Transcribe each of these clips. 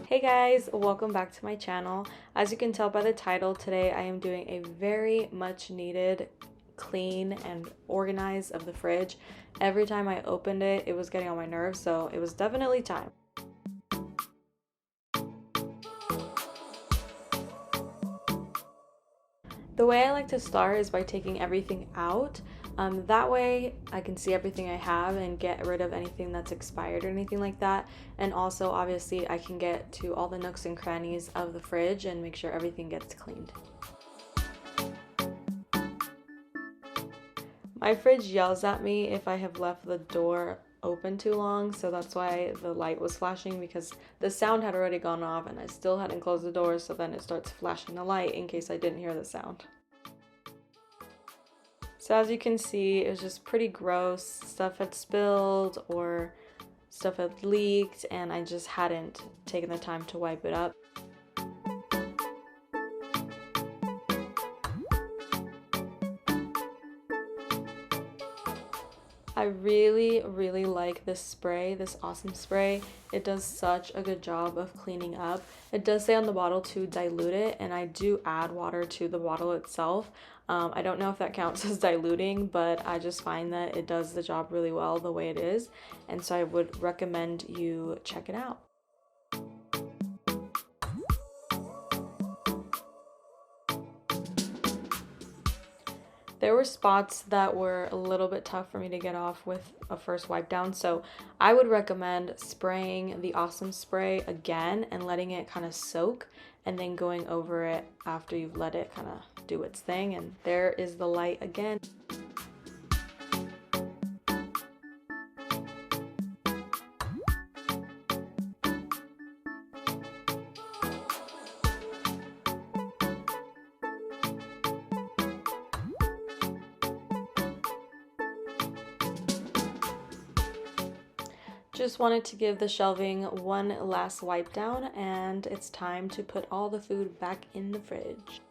Hey guys, welcome back to my channel. As you can tell by the title, today I am doing a very much needed clean and organize of the fridge. Every time I opened it, it was getting on my nerves, so it was definitely time. The way I like to start is by taking everything out. That way I can see everything I have and get rid of anything that's expired or anything like that. And also, obviously, I can get to all the nooks and crannies of the fridge and make sure everything gets cleaned. My fridge yells at me if I have left the door open too long, so that's why the light was flashing, because the sound had already gone off and I still hadn't closed the door, so then it starts flashing the light in case I didn't hear the sound. So as you can see, it was just pretty gross. Stuff had spilled or stuff had leaked and I just hadn't taken the time to wipe it up. I really like this spray, this awesome spray. It does such a good job of cleaning up. It does say on the bottle to dilute it, and I do add water to the bottle itself. I don't know if that counts as diluting, but I just find that it does the job really well the way it is, and so I would recommend you check it out. There were spots that were a little bit tough for me to get off with a first wipe down, so I would recommend spraying the Awesome Spray again and letting it kind of soak, and then going over it after you've let it kind of do its thing. And there is the light again. Just wanted to give the shelving one last wipe down, and it's time to put all the food back in the fridge.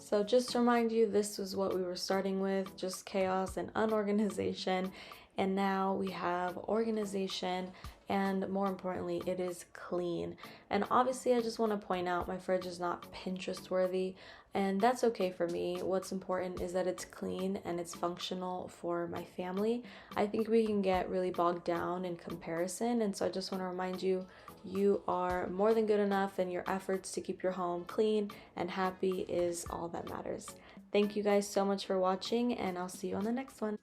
So just to remind you, this was what we were starting with, just chaos and unorganization. And now we have organization, and more importantly, it is clean. And obviously, I just want to point out my fridge is not Pinterest worthy, and that's okay for me. What's important is that it's clean and it's functional for my family. I think we can get really bogged down in comparison, and so I just want to remind you, you are more than good enough, and your efforts to keep your home clean and happy is all that matters. Thank you guys so much for watching, and I'll see you on the next one.